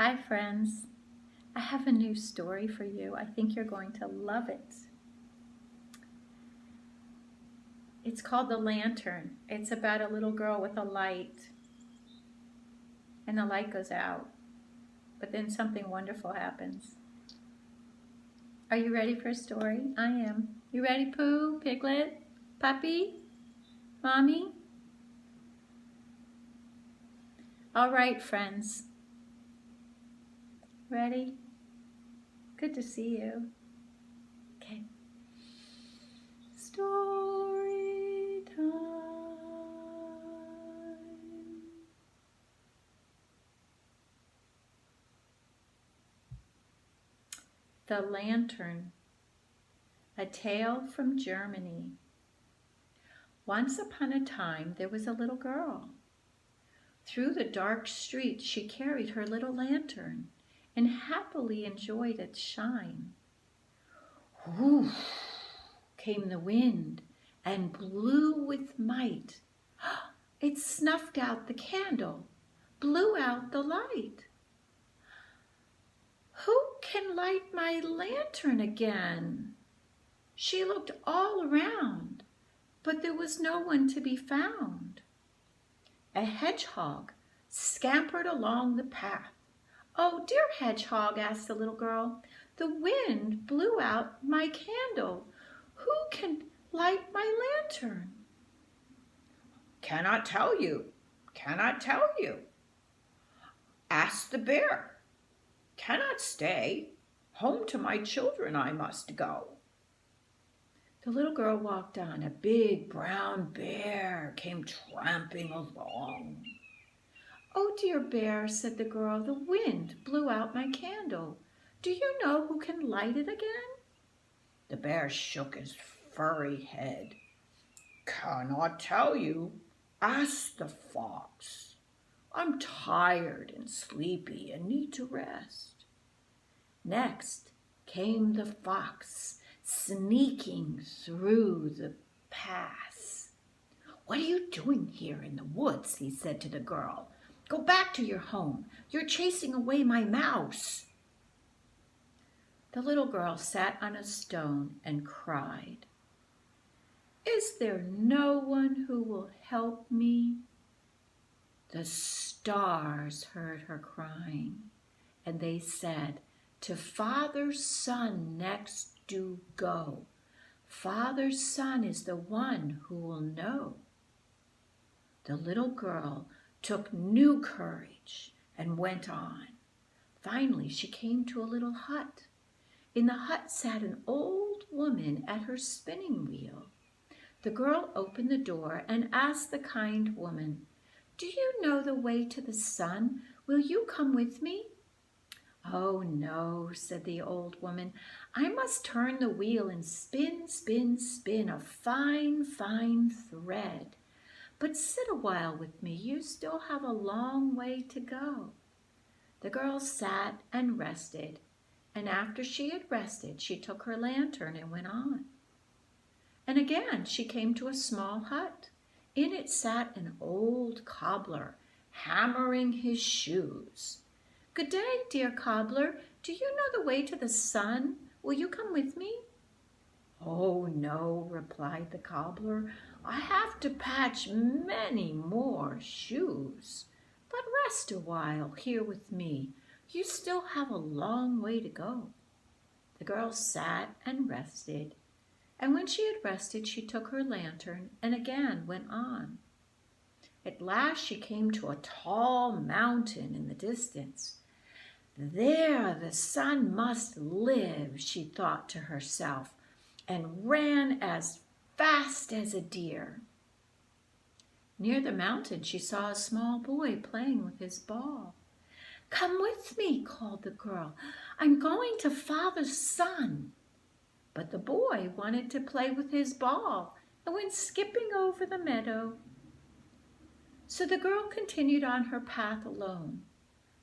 Hi friends, I have a new story for you. I think you're going to love it. It's called The Lantern. It's about a little girl with a light, and the light goes out, but then something wonderful happens. Are you ready for a story? I am. You ready, Pooh, Piglet, Puppy, Mommy? All right, friends. Ready? Good to see you. Okay. Story time. The Lantern, a tale from Germany. Once upon a time there was a little girl. Through the dark streets she carried her little lantern and happily enjoyed its shine. Whoof came the wind and blew with might. It snuffed out the candle, blew out the light. Who can light my lantern again? She looked all around, but there was no one to be found. A hedgehog scampered along the path. "Oh, dear hedgehog," asked the little girl, "the wind blew out my candle. Who can light my lantern?" Cannot tell you. Ask the bear. Cannot stay. Home to my children I must go. The little girl walked on. A big brown bear came tramping along. "Oh, dear bear," said the girl, "the wind blew out my candle. Do you know who can light it again?" The bear shook his furry head. Cannot tell you. Ask the fox. I'm tired and sleepy and need to rest. Next came the fox, sneaking through the pass. "What are you doing here in the woods?" he said to the girl. "Go back to your home. You're chasing away my mouse." The little girl sat on a stone and cried. "Is there no one who will help me?" The stars heard her crying, and they said, "To Father's Son next do go. Father's Son is the one who will know." The little girl took new courage and went on. Finally, she came to a little hut. In the hut sat an old woman at her spinning wheel. The girl opened the door and asked the kind woman, "Do you know the way to the sun? Will you come with me?" "Oh, no," said the old woman. "I must turn the wheel and spin, spin, spin a fine, fine thread. But sit a while with me. You still have a long way to go." The girl sat and rested, and after she had rested, she took her lantern and went on. And again she came to a small hut. In it sat an old cobbler, hammering his shoes. "Good day, dear cobbler. Do you know the way to the sun? Will you come with me?" "Oh, no," replied the cobbler. "I have to patch many more shoes. But rest a while here with me. You still have a long way to go." The girl sat and rested, and when she had rested, she took her lantern and again went on. At last she came to a tall mountain in the distance. "There the sun must live," she thought to herself, and ran as fast as a deer. Near the mountain she saw a small boy playing with his ball. "Come with me," called the girl. "I'm going to Father's Son." But the boy wanted to play with his ball and went skipping over the meadow. So the girl continued on her path alone.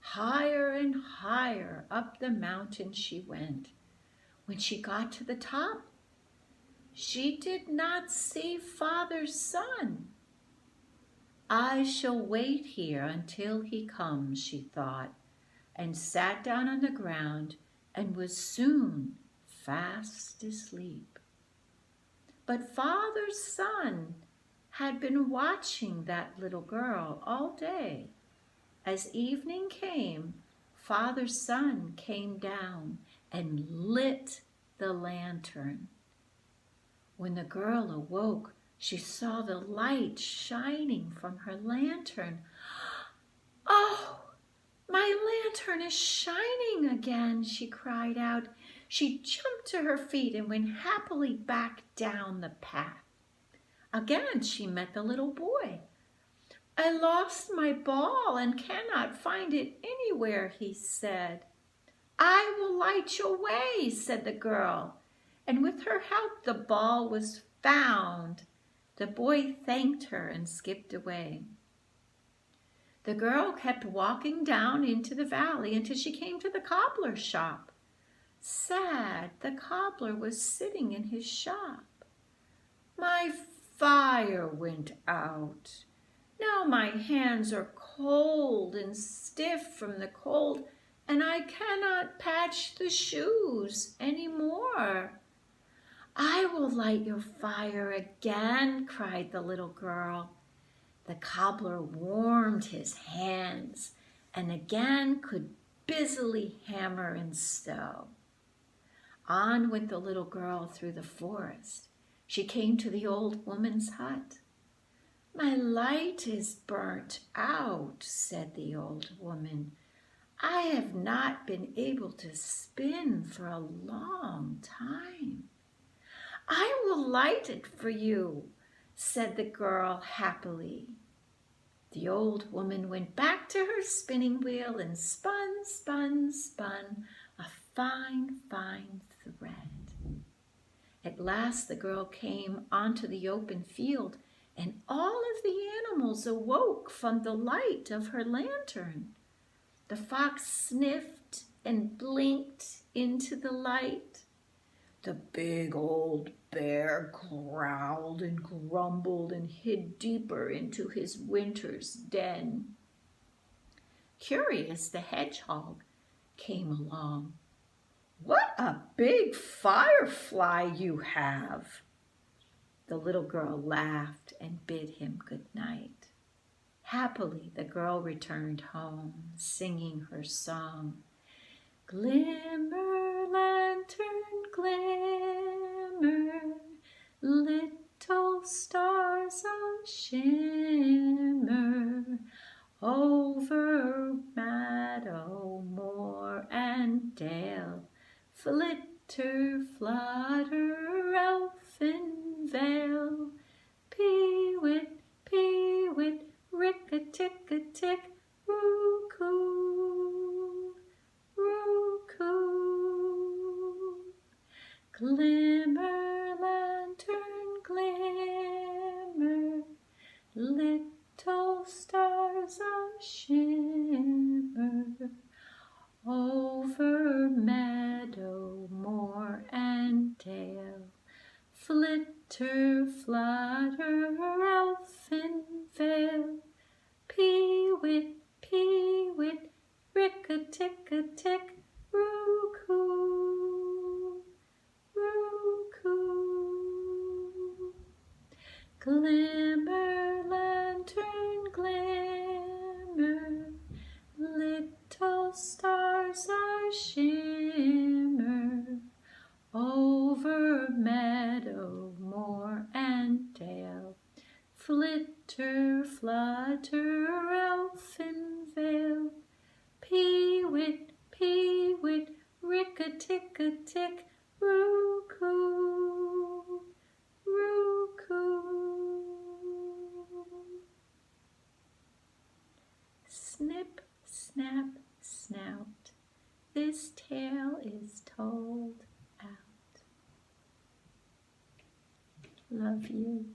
Higher and higher up the mountain she went. When she got to the top, she did not see Father's Son. "I shall wait here until he comes," she thought, and sat down on the ground and was soon fast asleep. But Father's son had been watching that little girl all day. As evening came, Father's son came down and lit the lantern. When the girl awoke, she saw the light shining from her lantern. "Oh, my lantern is shining again," she cried out. She jumped to her feet and went happily back down the path. Again she met the little boy. "I lost my ball and cannot find it anywhere," he said. "I will light your way," said the girl, and with her help the ball was found. The boy thanked her and skipped away. The girl kept walking down into the valley until she came to the cobbler's shop. Sad, the cobbler was sitting in his shop. "My fire went out. Now my hands are cold and stiff from the cold, and I cannot patch the shoes any more." "I will light your fire again," cried the little girl. The cobbler warmed his hands and again could busily hammer and sew. On went the little girl through the forest. She came to the old woman's hut. "My light is burnt out," said the old woman. "I have not been able to spin for a long time." "I will light it for you," said the girl happily. The old woman went back to her spinning wheel and spun, spun, spun a fine, fine thread. At last the girl came onto the open field, and all of the animals awoke from the light of her lantern. The fox sniffed and blinked into the light. The big old bear growled and grumbled and hid deeper into his winter's den. Curious, the hedgehog came along. "What a big firefly you have!" The little girl laughed and bid him good night. Happily, the girl returned home, singing her song. "Glimmer, lantern, glimmer, little stars of shimmer, over meadow, moor, and dale, flitter, flutter, elfin vale, pee-wit, rick-a-tick-a-tick, roo-coo, roo-coo. Glimmer, lantern, glimmer, little stars of shimmer, over meadow, moor, and dale, flitter, flutter, elfin vale, pee-wit, rick-a-tick-a-tick, roo-coo, roo-coo. Glimmer, lantern, glimmer, little stars are shimmer, over meadow, moor, and dale, flitter, flutter, elfin vale, pee-wit, rick-a-tick-a-tick, roo-coo, roo-coo. Snip, snap, snout, this tale is told out. Love you.